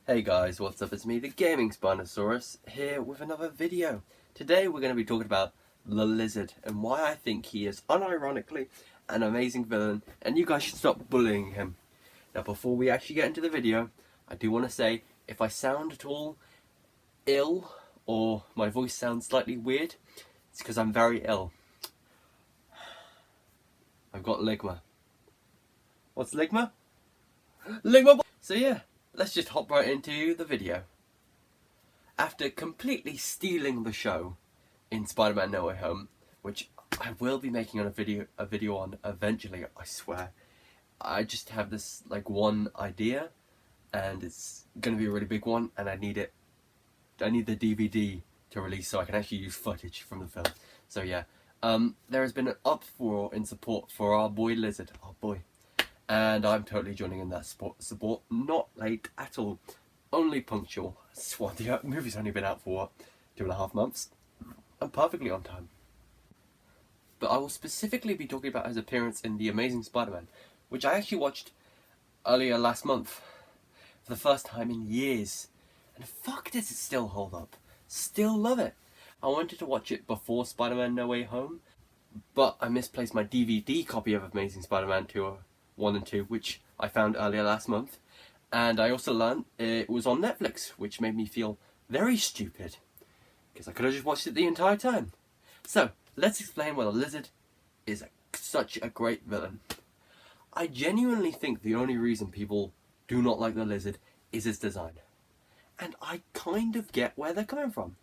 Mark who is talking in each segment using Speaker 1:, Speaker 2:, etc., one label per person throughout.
Speaker 1: Hey guys, what's up? It's me, the Gaming Spinosaurus, here with another video. Today we're going to be talking about the Lizard and why I think he is unironically an amazing villain and you guys should stop bullying him. Now before we actually get into the video, I do want to say if I sound at all ill or my voice sounds slightly weird, it's because I'm very ill. I've got ligma. What's ligma? Ligma! So yeah. Let's just hop right into the video. After completely stealing the show in Spider-Man No Way Home, which I will be making on a video on eventually, I swear. I just have this one idea and it's gonna be a really big one and I need the DVD to release so I can actually use footage from the film. So yeah. There has been an uproar in support for our boy Lizard. Our boy. And I'm totally joining in that support. Not late at all. Only punctual. I swear, the movie's only been out for, what, 2.5 months? I'm perfectly on time. But I will specifically be talking about his appearance in The Amazing Spider-Man, which I actually watched earlier last month. For the first time in years. And fuck, does it still hold up. Still love it. I wanted to watch it before Spider-Man No Way Home, but I misplaced my DVD copy of Amazing Spider-Man 1 and 2, which I found earlier last month, and I also learned it was on Netflix, which made me feel very stupid, because I could have just watched it the entire time. So, let's explain why the Lizard is such a great villain. I genuinely think the only reason people do not like the Lizard is his design. And I kind of get where they're coming from.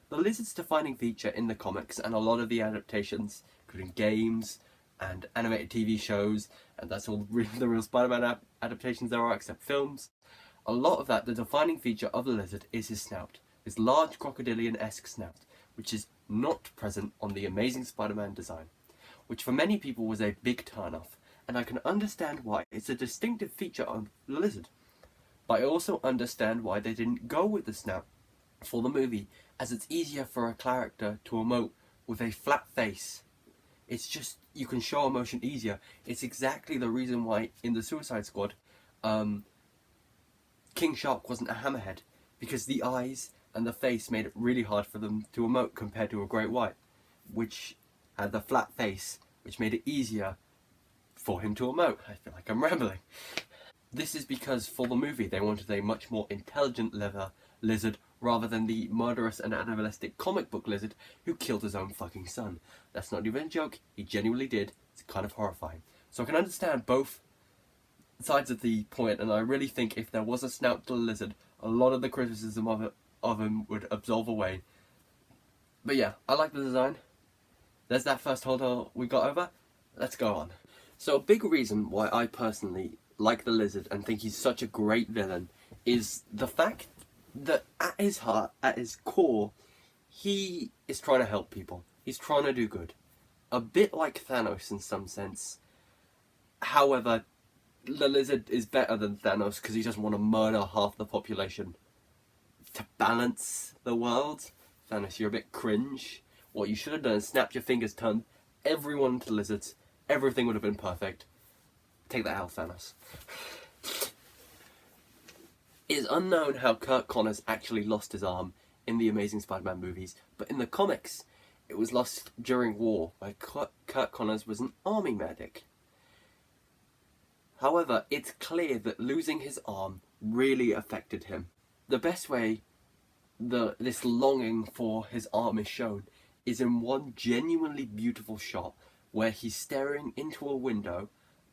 Speaker 1: The Lizard's defining feature in the comics and a lot of the adaptations, including games, and animated TV shows, and that's all the real Spider-Man adaptations there are, except films. A lot of that, the defining feature of the Lizard is his snout, his large crocodilian-esque snout, which is not present on the Amazing Spider-Man design, which for many people was a big turn-off, and I can understand why. It's a distinctive feature of the Lizard. But I also understand why they didn't go with the snout for the movie, as it's easier for a character to emote with a flat face. It's just, you can show emotion easier. It's exactly the reason why in the Suicide Squad, King Shark wasn't a hammerhead. Because the eyes and the face made it really hard for them to emote compared to a Great White, which had the flat face, which made it easier for him to emote. I feel like I'm rambling. This is because for the movie they wanted a much more intelligent lizard rather than the murderous and animalistic comic book Lizard who killed his own fucking son. That's not even a joke, he genuinely did. It's kind of horrifying. So I can understand both sides of the point, and I really think if there was a snout to the Lizard, a lot of the criticism of him would absolve away. But yeah, I like the design. There's that first hurdle we got over. Let's go on. So a big reason why I personally like the Lizard and think he's such a great villain is the fact that at his heart, at his core, he is trying to help people. He's trying to do good. A bit like Thanos in some sense. However, the Lizard is better than Thanos because he doesn't want to murder half the population to balance the world. Thanos, you're a bit cringe. What you should have done is snapped your fingers, turned everyone into lizards. Everything would have been perfect. Take that out, Thanos. It is unknown how Curt Connors actually lost his arm in the Amazing Spider-Man movies, but in the comics, it was lost during war, where Curt Connors was an army medic. However, it's clear that losing his arm really affected him. The best way this longing for his arm is shown is in one genuinely beautiful shot where he's staring into a window,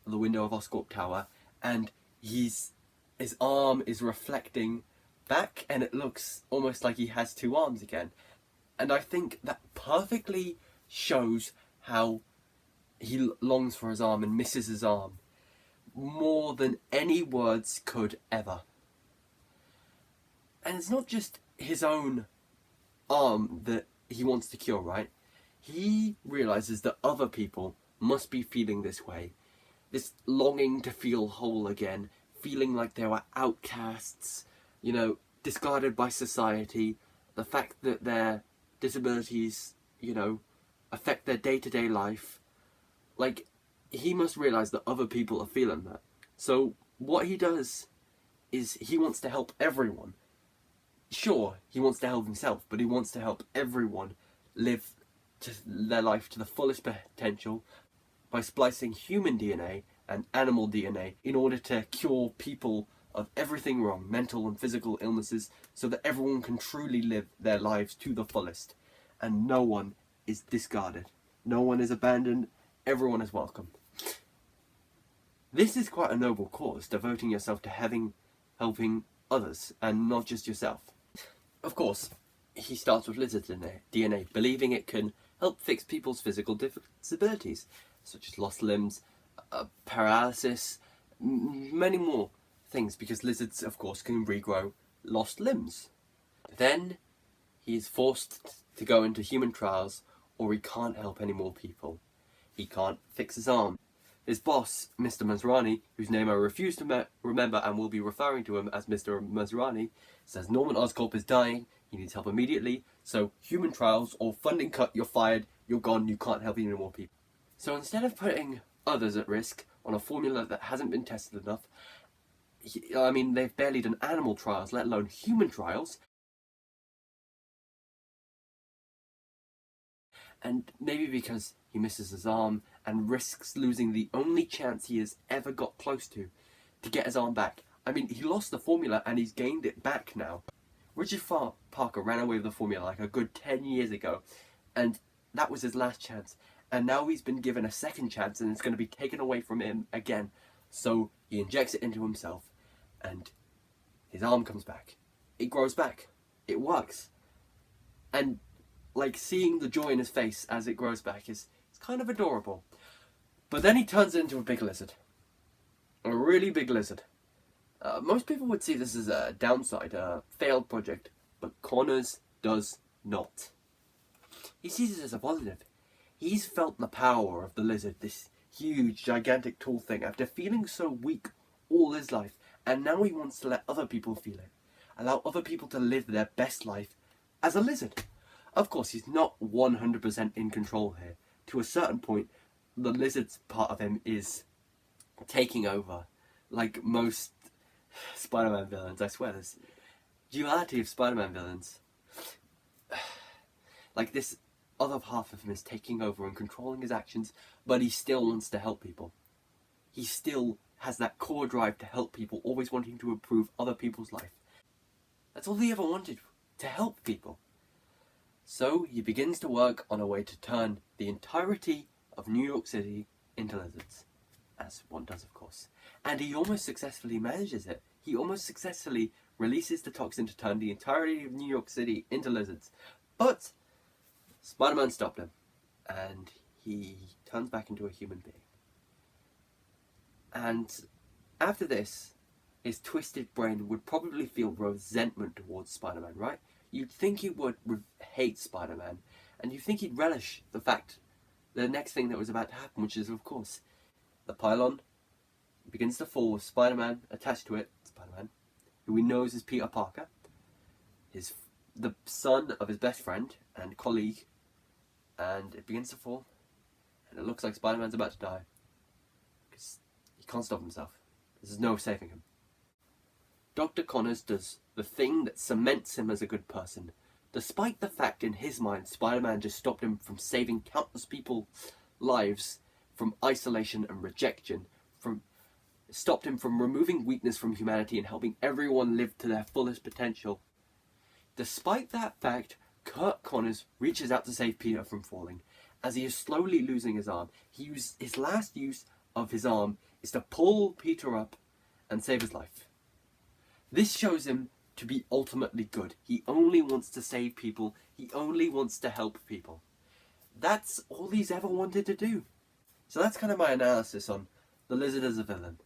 Speaker 1: the window of Oscorp Tower, and his arm is reflecting back and it looks almost like he has two arms again. And I think that perfectly shows how he longs for his arm and misses his arm more than any words could ever. And it's not just his own arm that he wants to cure, right? He realises that other people must be feeling this way. This longing to feel whole again, feeling like they were outcasts, discarded by society, the fact that their disabilities, affect their day-to-day life. He must realise that other people are feeling that. So what he does is he wants to help everyone. Sure, he wants to help himself, but he wants to help everyone live their life to the fullest potential by splicing human DNA and animal DNA in order to cure people of everything wrong, mental and physical illnesses, so that everyone can truly live their lives to the fullest. And no one is discarded. No one is abandoned. Everyone is welcome. This is quite a noble cause, devoting yourself to helping others and not just yourself. Of course, he starts with lizard DNA, believing it can help fix people's physical disabilities, such as lost limbs, paralysis, many more things, because lizards, of course, can regrow lost limbs. Then he is forced to go into human trials, or he can't help any more people. He can't fix his arm. His boss, Mr. Masrani, whose name I refuse to remember and will be referring to him as Mr. Masrani, says Norman Oscorp is dying, he needs help immediately, so human trials or funding cut, you're fired, you're gone, you can't help any more people. So instead of putting others at risk on a formula that hasn't been tested enough, they've barely done animal trials, let alone human trials, and maybe because he misses his arm and risks losing the only chance he has ever got close to get his arm back. He lost the formula and he's gained it back now. Richard Parker ran away with the formula like a good 10 years ago, and that was his last chance. And now he's been given a second chance and it's going to be taken away from him again. So he injects it into himself and his arm comes back. It grows back. It works. And seeing the joy in his face as it grows back is kind of adorable. But then he turns into a big lizard. A really big lizard. Most people would see this as a downside, a failed project, but Connors does not. He sees it as a positive. He's felt the power of the lizard, this huge, gigantic, tall thing, after feeling so weak all his life, and now he wants to let other people feel it. Allow other people to live their best life as a lizard. Of course, he's not 100% in control here. To a certain point, the lizard's part of him is taking over. Like most Spider-Man villains, I swear, there's duality of Spider-Man villains. This other half of him is taking over and controlling his actions, but he still wants to help people. He still has that core drive to help people, always wanting to improve other people's life. That's all he ever wanted, to help people. So he begins to work on a way to turn the entirety of New York City into lizards. As one does, of course. And he almost successfully manages it. He almost successfully releases the toxin to turn the entirety of New York City into lizards. But Spider-Man stopped him, and he turns back into a human being. And after this, his twisted brain would probably feel resentment towards Spider-Man, right? You'd think he would hate Spider-Man, and you'd think he'd relish the next thing that was about to happen, which is, of course, the pylon begins to fall with Spider-Man attached to it, Spider-Man, who he knows is Peter Parker, the son of his best friend and colleague, and it begins to fall, and it looks like Spider-Man's about to die, because he can't stop himself. There's no saving him. Dr. Connors does the thing that cements him as a good person, despite the fact in his mind Spider-Man just stopped him from saving countless people's lives from isolation and rejection, stopped him from removing weakness from humanity and helping everyone live to their fullest potential. Despite that fact, Curt Connors reaches out to save Peter from falling. As he is slowly losing his arm, his last use of his arm is to pull Peter up and save his life. This shows him to be ultimately good. He only wants to save people. He only wants to help people. That's all he's ever wanted to do. So that's kind of my analysis on the lizard as a villain.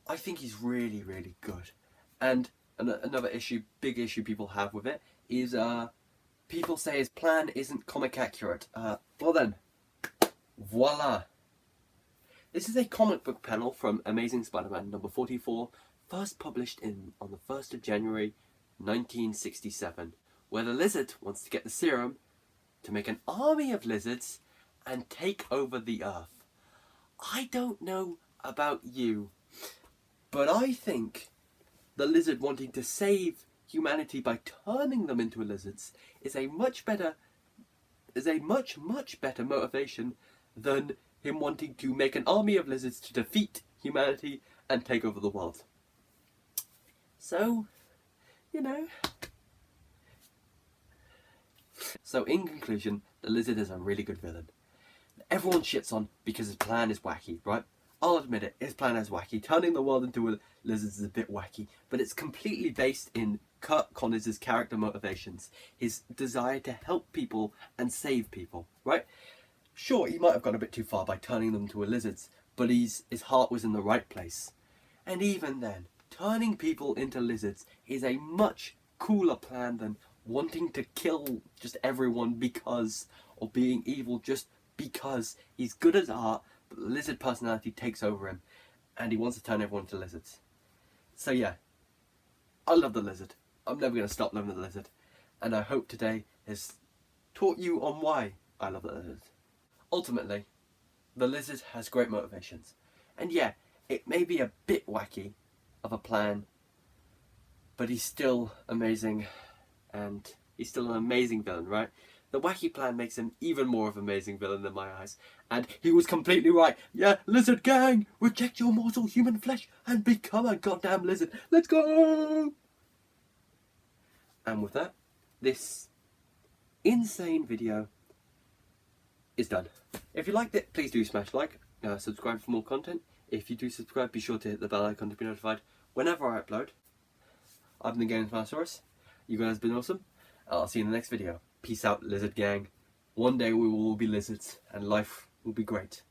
Speaker 1: I think he's really, really good. And another big issue people have with it is people say his plan isn't comic accurate. Well then, voila. This is a comic book panel from Amazing Spider-Man number 44, first published on the 1st of January 1967, where the lizard wants to get the serum to make an army of lizards and take over the Earth. I don't know about you, but I think the lizard wanting to save humanity by turning them into lizards is a much better motivation than him wanting to make an army of lizards to defeat humanity and take over the world. So, you know. So in conclusion, the lizard is a really good villain. Everyone shits on because his plan is wacky, right? I'll admit it, his plan is wacky. Turning the world into lizards is a bit wacky, but it's completely based in Curt Connors' character motivations. His desire to help people and save people, right? Sure, he might have gone a bit too far by turning them to lizards, but his heart was in the right place. And even then, turning people into lizards is a much cooler plan than wanting to kill just everyone because, or being evil just because. He's good at art, but the lizard personality takes over him, and he wants to turn everyone into lizards. So yeah, I love the lizard. I'm never going to stop loving the lizard, and I hope today has taught you on why I love the lizard. Ultimately, the lizard has great motivations, and yeah, it may be a bit wacky of a plan, but he's still amazing, and he's still an amazing villain, right? The wacky plan makes him even more of an amazing villain in my eyes, and he was completely right. Yeah, lizard gang, reject your mortal human flesh and become a goddamn lizard. Let's go! And with that, this insane video is done. If you liked it, please do smash like, subscribe for more content. If you do subscribe, be sure to hit the bell icon to be notified whenever I upload. I've been Gamespanosaurus. You guys have been awesome. I'll see you in the next video. Peace out, lizard gang. One day we will all be lizards and life will be great.